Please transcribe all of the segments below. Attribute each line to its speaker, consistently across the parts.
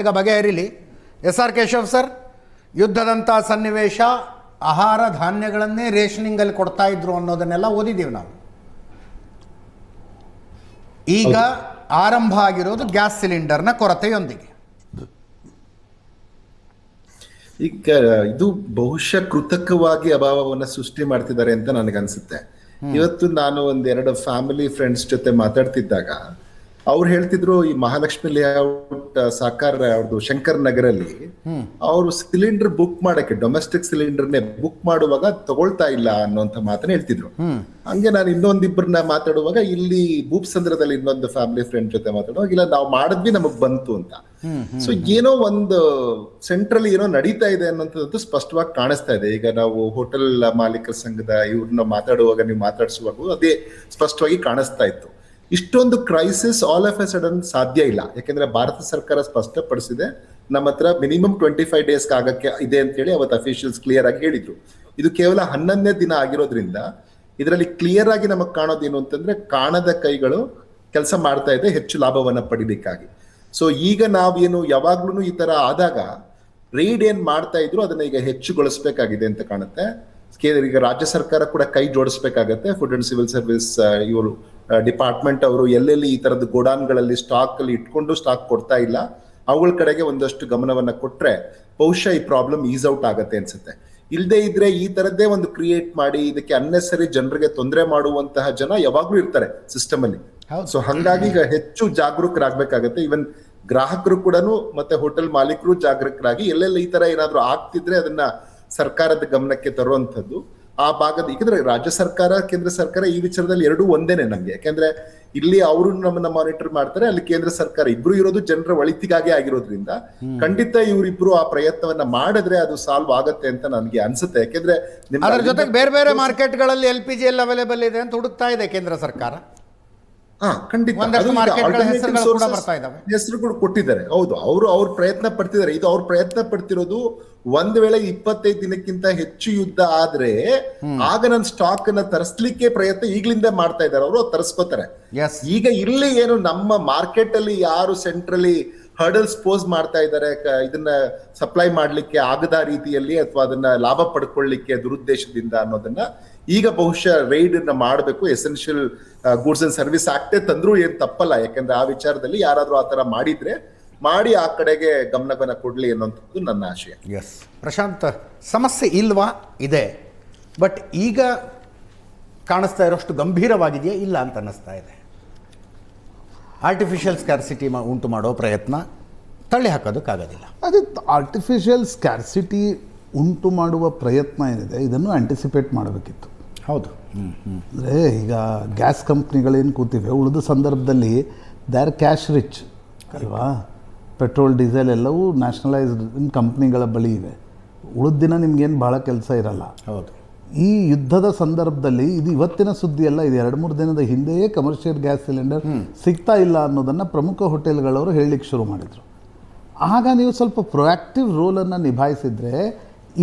Speaker 1: ಈಗ ಬಗೆಹರಿಲಿ. SR Keshav sir, ಯುದ್ಧದಂಥ ಸನ್ನಿವೇಶ, ಆಹಾರ ಧಾನ್ಯಗಳನ್ನೇ ರೇಷನಿಂಗಲ್ಲಿ ಕೊಡ್ತಾ ಇದ್ರು ಅನ್ನೋದನ್ನೆಲ್ಲ ಓದಿದ್ದೀವಿ ನಾವು. ಈಗ ಆರಂಭ ಆಗಿರೋದು ಗ್ಯಾಸ್ ಸಿಲಿಂಡರ್ನ ಕೊರತೆಯೊಂದಿಗೆ.
Speaker 2: ಈಗ ಇದು ಬಹುಶಃ ಕೃತಕವಾಗಿ ಅಭಾವವನ್ನು ಸೃಷ್ಟಿ ಮಾಡ್ತಿದ್ದಾರೆ ಅಂತ ನನಗನ್ಸುತ್ತೆ. ಇವತ್ತು ನಾನು ಒಂದೆರಡು ಫ್ಯಾಮಿಲಿ ಫ್ರೆಂಡ್ಸ್ ಜೊತೆ ಮಾತಾಡ್ತಿದ್ದಾಗ ಅವ್ರು ಹೇಳ್ತಿದ್ರು, ಈ ಮಹಾಲಕ್ಷ್ಮಿ ಲೇಔಟ್ ಸಾಕಾರ ಅವ್ರದ್ದು ಶಂಕರ್ ನಗರಲ್ಲಿ ಅವರು ಸಿಲಿಂಡರ್ ಬುಕ್ ಮಾಡಕ್ಕೆ, ಡೊಮೆಸ್ಟಿಕ್ ಸಿಲಿಂಡರ್ನೇ ಬುಕ್ ಮಾಡುವಾಗ ತಗೊಳ್ತಾ ಇಲ್ಲ ಅನ್ನೋಂಥ ಮಾತನ್ನ ಹೇಳ್ತಿದ್ರು. ಹಂಗೆ ನಾನು ಇನ್ನೊಂದಿಬ್ಬರನ್ನ ಮಾತಾಡುವಾಗ ಇಲ್ಲಿ ಭೂಪ್ಸಂದ್ರದಲ್ಲಿ ಇನ್ನೊಂದು ಫ್ಯಾಮಿಲಿ ಫ್ರೆಂಡ್ ಜೊತೆ ಮಾತಾಡುವಾಗ, ಇಲ್ಲ ನಾವು ಮಾಡಿದ್ವಿ ನಮಗ್ ಬಂತು ಅಂತ. ಸೊ ಏನೋ ಒಂದು ಸೆಂಟ್ರಲ್ ಏನೋ ನಡೀತಾ ಇದೆ ಅನ್ನೋಂಥದ್ದು ಸ್ಪಷ್ಟವಾಗಿ ಕಾಣಿಸ್ತಾ ಇದೆ. ಈಗ ನಾವು ಹೋಟೆಲ್ ಮಾಲೀಕರ ಸಂಘದ ಇವ್ರನ್ನ ಮಾತಾಡುವಾಗ, ನೀವು ಮಾತಾಡಿಸುವಾಗ ಅದೇ ಸ್ಪಷ್ಟವಾಗಿ ಕಾಣಿಸ್ತಾ ಇತ್ತು. ಇಷ್ಟೊಂದು crisis all of A sudden ಸಾಧ್ಯ ಇಲ್ಲ. ಯಾಕೆಂದ್ರೆ ಭಾರತ ಸರ್ಕಾರ ಸ್ಪಷ್ಟಪಡಿಸಿದೆ, ನಮ್ಮ ಹತ್ರ ಮಿನಿಮಮ್ 25 ಡೇಸ್ ಆಗಕ್ಕೆ ಇದೆ ಅಂತ ಹೇಳಿ ಅವತ್ತು ಅಫಿಷಿಯಲ್ಸ್ ಕ್ಲಿಯರ್ ಆಗಿ ಹೇಳಿದ್ರು. ಇದು ಕೇವಲ 11ನೇ ದಿನ ಆಗಿರೋದ್ರಿಂದ ಇದರಲ್ಲಿ ಕ್ಲಿಯರ್ ಆಗಿ ನಮಗ್ ಕಾಣೋದೇನು ಅಂತಂದ್ರೆ, ಕಾಣದ ಕೈಗಳು ಕೆಲಸ ಮಾಡ್ತಾ ಇದೆ ಹೆಚ್ಚು ಲಾಭವನ್ನ ಪಡಿಬೇಕಾಗಿ. ಸೊ ಈಗ ನಾವೇನು ಯಾವಾಗ್ಲೂ ಈ ತರ ಆದಾಗ ರೈಡ್ ಏನ್ ಮಾಡ್ತಾ ಇದ್ರು ಅದನ್ನ ಈಗ ಹೆಚ್ಚುಗೊಳಿಸ್ಬೇಕಾಗಿದೆ ಅಂತ ಕಾಣುತ್ತೆ. ಈಗ ರಾಜ್ಯ ಸರ್ಕಾರ ಕೂಡ ಕೈ ಜೋಡಿಸ್ಬೇಕಾಗತ್ತೆ. ಫುಡ್ ಅಂಡ್ ಸಿವಿಲ್ ಸರ್ವಿಸ್ ಇವರು ಡಿಪಾರ್ಟ್ಮೆಂಟ್ ಅವರು ಎಲ್ಲೆಲ್ಲಿ ಈ ತರದ ಗೋಡಾನ್ಗಳಲ್ಲಿ ಸ್ಟಾಕ್ ಅಲ್ಲಿ ಇಟ್ಕೊಂಡು ಸ್ಟಾಕ್ ಕೊಡ್ತಾ ಇಲ್ಲ, ಅವುಗಳ ಕಡೆಗೆ ಒಂದಷ್ಟು ಗಮನವನ್ನ ಕೊಟ್ರೆ ಬಹುಶಃ ಈ ಪ್ರಾಬ್ಲಮ್ ಈಸ್ ಔಟ್ ಆಗತ್ತೆ ಅನ್ಸುತ್ತೆ. ಇಲ್ಲದೆ ಇದ್ರೆ ಈ ತರದ್ದೇ ಒಂದು ಕ್ರಿಯೇಟ್ ಮಾಡಿ ಇದಕ್ಕೆ ಅನ್ನೆಸರಿ ಜನರಿಗೆ ತೊಂದರೆ ಮಾಡುವಂತಹ ಜನ ಯಾವಾಗ್ಲೂ ಇರ್ತಾರೆ ಸಿಸ್ಟಮ್ ಅಲ್ಲಿ. ಸೊ ಹಂಗಾಗಿ ಈಗ ಹೆಚ್ಚು ಜಾಗರೂಕರಾಗಬೇಕಾಗತ್ತೆ. ಈವನ್ ಗ್ರಾಹಕರು ಕೂಡ ಮತ್ತೆ ಹೋಟೆಲ್ ಮಾಲೀಕರು ಜಾಗರೂಕರಾಗಿ ಎಲ್ಲೆಲ್ಲ ಈ ತರ ಏನಾದ್ರು ಆಗ್ತಿದ್ರೆ ಅದನ್ನ ಸರ್ಕಾರದ ಗಮನಕ್ಕೆ ತರುವಂತದ್ದು ಆ ಭಾಗದ. ಯಾಕಂದ್ರೆ ರಾಜ್ಯ ಸರ್ಕಾರ ಕೇಂದ್ರ ಸರ್ಕಾರ ಈ ವಿಚಾರದಲ್ಲಿ ಎರಡೂ ಒಂದೇನೆ ನಮ್ಗೆ. ಯಾಕಂದ್ರೆ ಇಲ್ಲಿ ಅವರು ನಮ್ಮನ್ನ ಮಾನಿಟರ್ ಮಾಡ್ತಾರೆ, ಅಲ್ಲಿ ಕೇಂದ್ರ ಸರ್ಕಾರ, ಇಬ್ರು ಇರೋದು ಜನರ ಒಳಿತಿಗಾಗಿ ಆಗಿರೋದ್ರಿಂದ ಖಂಡಿತ ಇವರಿಬ್ರು ಆ ಪ್ರಯತ್ನವನ್ನ ಮಾಡಿದ್ರೆ ಅದು ಸಾಲ್ವ್ ಆಗತ್ತೆ ಅಂತ ನನ್ಗೆ ಅನ್ಸುತ್ತೆ. ಯಾಕೆಂದ್ರೆ
Speaker 1: ಅದರ ಜೊತೆಗೆ ಬೇರೆ ಬೇರೆ ಮಾರ್ಕೆಟ್ಗಳಲ್ಲಿ LPG ಎಲ್ಲ ಅವೈಲೇಬಲ್ ಇದೆ ಅಂತ ಹುಡುಕ್ತಾ ಇದೆ ಕೇಂದ್ರ ಸರ್ಕಾರ.
Speaker 2: ಖಂಡಿತ ಹೆಸರುಗಳು ಕೊಟ್ಟಿದ್ದಾರೆ. ಹೌದು, ಅವ್ರ ಪ್ರಯತ್ನ ಪಡ್ತಿದ್ದಾರೆ. ಇದು ಅವ್ರ ಪ್ರಯತ್ನ ಪಡ್ತಿರೋದು ಒಂದ್ ವೇಳೆ 25 ದಿನಕ್ಕಿಂತ ಹೆಚ್ಚು ಯುದ್ಧ ಆದ್ರೆ ಆಗ ನನ್ನ ಸ್ಟಾಕ್ ಅನ್ನ ತರಿಸ್ಲಿಕ್ಕೆ ಪ್ರಯತ್ನ ಈಗ್ಲಿಂದ ಮಾಡ್ತಾ ಇದ್ದಾರೆ. ಅವರು ತರಿಸ್ಕೋತಾರೆ. ಈಗ ಇಲ್ಲಿ ಏನು ನಮ್ಮ ಮಾರ್ಕೆಟ್ ಅಲ್ಲಿ ಯಾರು ಸೆಂಟ್ರಲಿ ಹರ್ಡಲ್ಸ್ ಪೋಸ್ ಮಾಡ್ತಾ ಇದ್ದಾರೆ, ಇದನ್ನ ಸಪ್ಲೈ ಮಾಡ್ಲಿಕ್ಕೆ ಆಗದ ರೀತಿಯಲ್ಲಿ ಅಥವಾ ಅದನ್ನ ಲಾಭ ಪಡ್ಕೊಳ್ಳಿಕ್ಕೆ ದುರುದ್ದೇಶದಿಂದ ಅನ್ನೋದನ್ನ ಈಗ ಬಹುಶಃ ರೈಡ್ ಅನ್ನ ಮಾಡಬೇಕು. ಎಸೆನ್ಷಿಯಲ್ ಗೂಡ್ಸ್ ಅಂಡ್ ಸರ್ವಿಸ್ ಆಕ್ಟೇ ತಂದ್ರೂ ಏನ್ ತಪ್ಪಲ್ಲ. ಯಾಕಂದ್ರೆ ಆ ವಿಚಾರದಲ್ಲಿ ಯಾರಾದ್ರೂ ಆತರ ಮಾಡಿದ್ರೆ ಮಾಡಿ ಆ ಕಡೆಗೆ ಗಮನವನ್ನ ಕೊಡ್ಲಿ ಅನ್ನೋಂಥದ್ದು ನನ್ನ ಆಶಯ.
Speaker 1: ಎಸ್ ಪ್ರಶಾಂತ್, ಸಮಸ್ಯೆ ಇಲ್ವಾ? ಇದೆ, ಬಟ್ ಈಗ ಕಾಣಿಸ್ತಾ ಇರೋಷ್ಟು ಗಂಭೀರವಾಗಿದೆಯಾ? ಇಲ್ಲ ಅಂತ ಅನ್ನಿಸ್ತಾ ಇದೆ. ಆರ್ಟಿಫಿಷಿಯಲ್ ಸ್ಕ್ಯಾರ್ಸಿಟಿ ಉಂಟು ಮಾಡೋ ಪ್ರಯತ್ನ ತಳ್ಳಿ ಹಾಕೋದಕ್ಕಾಗೋದಿಲ್ಲ.
Speaker 3: ಅದೇ ಆರ್ಟಿಫಿಷಿಯಲ್ ಸ್ಕ್ಯಾರ್ಸಿಟಿ ಉಂಟು ಮಾಡುವ ಪ್ರಯತ್ನ ಏನಿದೆ ಇದನ್ನು ಆಂಟಿಸಿಪೇಟ್ ಮಾಡಬೇಕಿತ್ತು.
Speaker 1: ಹೌದು.
Speaker 3: ಅಂದರೆ ಈಗ ಗ್ಯಾಸ್ ಕಂಪ್ನಿಗಳೇನು ಕೂತಿವೆ, ಉಳಿದ ಸಂದರ್ಭದಲ್ಲಿ ದೇ ಆರ್ ಕ್ಯಾಶ್ ರಿಚ್ ಅಲ್ವಾ. ಪೆಟ್ರೋಲ್ ಡೀಸೆಲ್ ಎಲ್ಲವೂ ನ್ಯಾಷನಲೈಸ್ಡ್ ಕಂಪ್ನಿಗಳ ಬಳಿ ಇವೆ. ಉಳಿದ ದಿನ ನಿಮ್ಗೇನು ಭಾಳ ಕೆಲಸ ಇರಲ್ಲ.
Speaker 1: ಹೌದು.
Speaker 3: ಈ ಯುದ್ಧದ ಸಂದರ್ಭದಲ್ಲಿ ಇದು ಇವತ್ತಿನ ಸುದ್ದಿ ಅಲ್ಲ, ಇದು 2-3 ದಿನದ ಹಿಂದೆಯೇ ಕಮರ್ಷಿಯಲ್ ಗ್ಯಾಸ್ ಸಿಲಿಂಡರ್ ಸಿಗ್ತಾ ಇಲ್ಲ ಅನ್ನೋದನ್ನು ಪ್ರಮುಖ ಹೋಟೆಲ್ಗಳವರು ಹೇಳಲಿಕ್ಕೆ ಶುರು ಮಾಡಿದರು. ಆಗ ನೀವು ಸ್ವಲ್ಪ ಪ್ರೊಯಾಕ್ಟಿವ್ ರೋಲನ್ನು ನಿಭಾಯಿಸಿದರೆ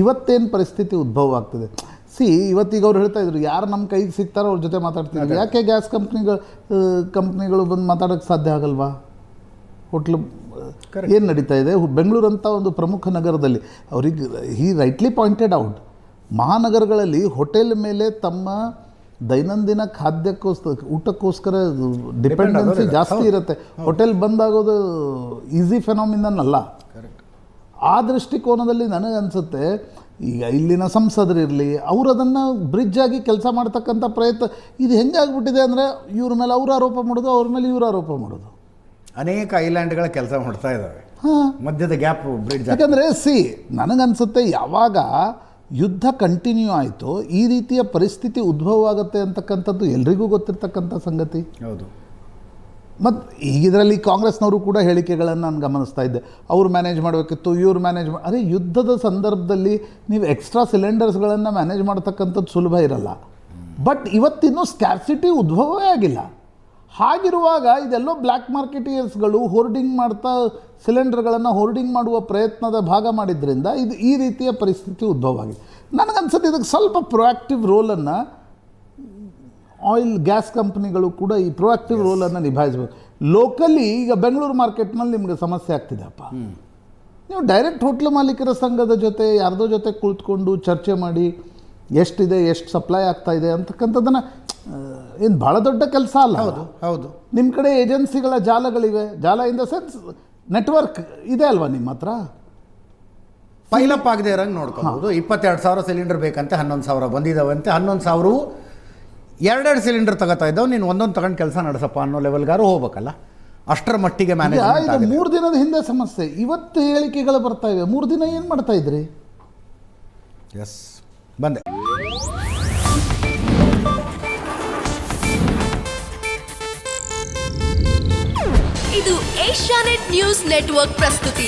Speaker 3: ಇವತ್ತೇನು ಪರಿಸ್ಥಿತಿ ಉದ್ಭವ ಆಗ್ತದೆ. ಇವತ್ತೀಗ ಅವ್ರು ಹೇಳ್ತಾ ಇದ್ರು, ಯಾರು ನಮ್ಮ ಕೈಗೆ ಸಿಗ್ತಾರೋ ಅವ್ರ ಜೊತೆ ಮಾತಾಡ್ತಿದ್ರು. ಯಾಕೆ ಗ್ಯಾಸ್ ಕಂಪ್ನಿಗಳು ಬಂದು ಮಾತಾಡೋಕ್ಕೆ ಸಾಧ್ಯ ಆಗಲ್ವಾ? ಹೋಟ್ಲು ಏನು ನಡೀತಾ ಇದೆ ಬೆಂಗಳೂರು ಅಂತ ಒಂದು ಪ್ರಮುಖ ನಗರದಲ್ಲಿ, ಅವ್ರಿಗೆ ಹಿ ರೈಟ್ಲಿ ಪಾಯಿಂಟೆಡ್ ಔಟ್, ಮಹಾನಗರಗಳಲ್ಲಿ ಹೋಟೆಲ್ ಮೇಲೆ ತಮ್ಮ ದೈನಂದಿನ ಊಟಕ್ಕೋಸ್ಕರ ಡಿಪೆಂಡೆನ್ಸಿ ಜಾಸ್ತಿ ಇರುತ್ತೆ. ಹೋಟೆಲ್ ಬಂದಾಗೋದು ಈಸಿ ಫೆನಾಮಿನನ್ ಅಲ್ಲ. ಆ ದೃಷ್ಟಿಕೋನದಲ್ಲಿ ನನಗನ್ಸುತ್ತೆ ಈಗ ಇಲ್ಲಿನ ಸಂಸದರಿರಲಿ, ಅವರು ಅದನ್ನು ಬ್ರಿಡ್ಜ್ ಆಗಿ ಕೆಲಸ ಮಾಡ್ತಕ್ಕಂಥ ಪ್ರಯತ್ನ ಇದು ಹೆಂಗಾಗ್ಬಿಟ್ಟಿದೆ ಅಂದರೆ, ಇವ್ರ ಮೇಲೆ ಅವ್ರ ಆರೋಪ ಮಾಡೋದು, ಅವ್ರ ಮೇಲೆ ಇವ್ರ ಆರೋಪ ಮಾಡೋದು.
Speaker 1: ಅನೇಕ ಐಲ್ಯಾಂಡ್ಗಳ ಕೆಲಸ ಮಾಡ್ತಾ ಇದ್ದಾವೆ ಮಧ್ಯದ ಗ್ಯಾಪ್ ಬ್ರಿಡ್ಜ್.
Speaker 3: ಯಾಕಂದರೆ ನನಗನ್ಸುತ್ತೆ ಯಾವಾಗ ಯುದ್ಧ ಕಂಟಿನ್ಯೂ ಆಯಿತು ಈ ರೀತಿಯ ಪರಿಸ್ಥಿತಿ ಉದ್ಭವ ಆಗುತ್ತೆ ಅಂತಕ್ಕಂಥದ್ದು ಎಲ್ರಿಗೂ ಗೊತ್ತಿರ್ತಕ್ಕಂಥ ಸಂಗತಿ.
Speaker 1: ಹೌದು.
Speaker 3: ಮತ್ತು ಇದರಲ್ಲಿ ಕಾಂಗ್ರೆಸ್ನವರು ಕೂಡ ಹೇಳಿಕೆಗಳನ್ನು ನಾನು ಗಮನಿಸ್ತಾ ಇದ್ದೆ. ಅವ್ರು ಮ್ಯಾನೇಜ್ ಮಾಡಬೇಕಿತ್ತು, ಇವ್ರು ಮ್ಯಾನೇಜ್ ಅದೇ ಯುದ್ಧದ ಸಂದರ್ಭದಲ್ಲಿ ನೀವು ಎಕ್ಸ್ಟ್ರಾ ಸಿಲಿಂಡರ್ಸ್ಗಳನ್ನು ಮ್ಯಾನೇಜ್ ಮಾಡ್ತಕ್ಕಂಥದ್ದು ಸುಲಭ ಇರಲ್ಲ. ಬಟ್ ಇವತ್ತಿನ್ನೂ ಸ್ಕ್ಯಾರ್ಸಿಟಿ ಉದ್ಭವವೇ ಆಗಿಲ್ಲ. ಹಾಗಿರುವಾಗ ಇದೆಲ್ಲೋ ಬ್ಲ್ಯಾಕ್ ಮಾರ್ಕೆಟಿಯರ್ಸ್ಗಳು ಹೋರ್ಡಿಂಗ್ ಮಾಡ್ತಾ ಸಿಲಿಂಡರ್ಗಳನ್ನು ಹೋರ್ಡಿಂಗ್ ಮಾಡುವ ಪ್ರಯತ್ನದ ಭಾಗ ಮಾಡಿದ್ರಿಂದ ಇದು ಈ ರೀತಿಯ ಪರಿಸ್ಥಿತಿ ಉದ್ಭವ ಆಗಿದೆ. ನನಗನ್ಸುತ್ತೆ ಇದಕ್ಕೆ ಸ್ವಲ್ಪ ಪ್ರೊಯಾಕ್ಟಿವ್ ರೋಲನ್ನು ಆಯಿಲ್ ಗ್ಯಾಸ್ ಕಂಪ್ನಿಗಳು ಕೂಡ ಈ ಪ್ರೊಯಾಕ್ಟಿವ್ ರೋಲನ್ನು ನಿಭಾಯಿಸಬೇಕು. ಲೋಕಲಿ ಈಗ ಬೆಂಗಳೂರು ಮಾರ್ಕೆಟ್ನಲ್ಲಿ ನಿಮಗೆ ಸಮಸ್ಯೆ ಆಗ್ತಿದೆ ಅಪ್ಪ. ನೀವು ಡೈರೆಕ್ಟ್ ಹೋಟ್ಲು ಮಾಲೀಕರ ಸಂಘದ ಜೊತೆ ಯಾರ್ದೋ ಜೊತೆ ಕುಳಿತುಕೊಂಡು ಚರ್ಚೆ ಮಾಡಿ ಎಷ್ಟಿದೆ, ಎಷ್ಟು ಸಪ್ಲೈ ಆಗ್ತಾ ಇದೆ ಅಂತಕ್ಕಂಥದ್ದನ್ನು ಏನು ಭಾಳ ದೊಡ್ಡ ಕೆಲಸ ಅಲ್ಲ.
Speaker 1: ಹೌದು ಹೌದು.
Speaker 3: ನಿಮ್ಮ ಕಡೆ ಏಜೆನ್ಸಿಗಳ ಜಾಲಗಳಿವೆ, ಜಾಲ ಇನ್ ದ ಸೆನ್ಸ್ ನೆಟ್ವರ್ಕ್ ಇದೆ ಅಲ್ವಾ ನಿಮ್ಮ ಹತ್ರ.
Speaker 1: ಪೈಲಪ್ ಆಗದೆ ಇರೋಂಗೆ ನೋಡ್ಕೊಬೋದು. 22,000 ಸಿಲಿಂಡರ್ ಬೇಕಂತೆ, 11,000 ಬಂದಿದ್ದಾವಂತೆ. 11,000 2 ಸಿಲಿಂಡರ್ ತಗೋತಾ ಇದ್ದಾವೆ, ನೀನು ಒಂದೊಂದು ತಗೊಂಡು ಕೆಲಸ ನಡೆಸಪ್ಪ ಅನ್ನೋ ಲೆವೆಲ್ಗಾರು ಹೋಗ್ಬೇಕಲ್ಲ. ಅಷ್ಟರ ಮಟ್ಟಿಗೆ ಮ್ಯಾನೇಜ್.
Speaker 3: ಇದು 3 ದಿನದ ಹಿಂದೆ ಸಮಸ್ಯೆ, ಇವತ್ತು ಹೇಳಿಕೆಗಳು ಬರ್ತಾ ಇವೆ. 3 ದಿನ ಏನು ಮಾಡ್ತಾ ಇದ್ರಿ?
Speaker 1: ಎಸ್, ಬಂದೆ.
Speaker 4: ಇದು ಏಷ್ಯಾನೆಟ್ ನ್ಯೂಸ್ ನೆಟ್ವರ್ಕ್ ಪ್ರಸ್ತುತಿ.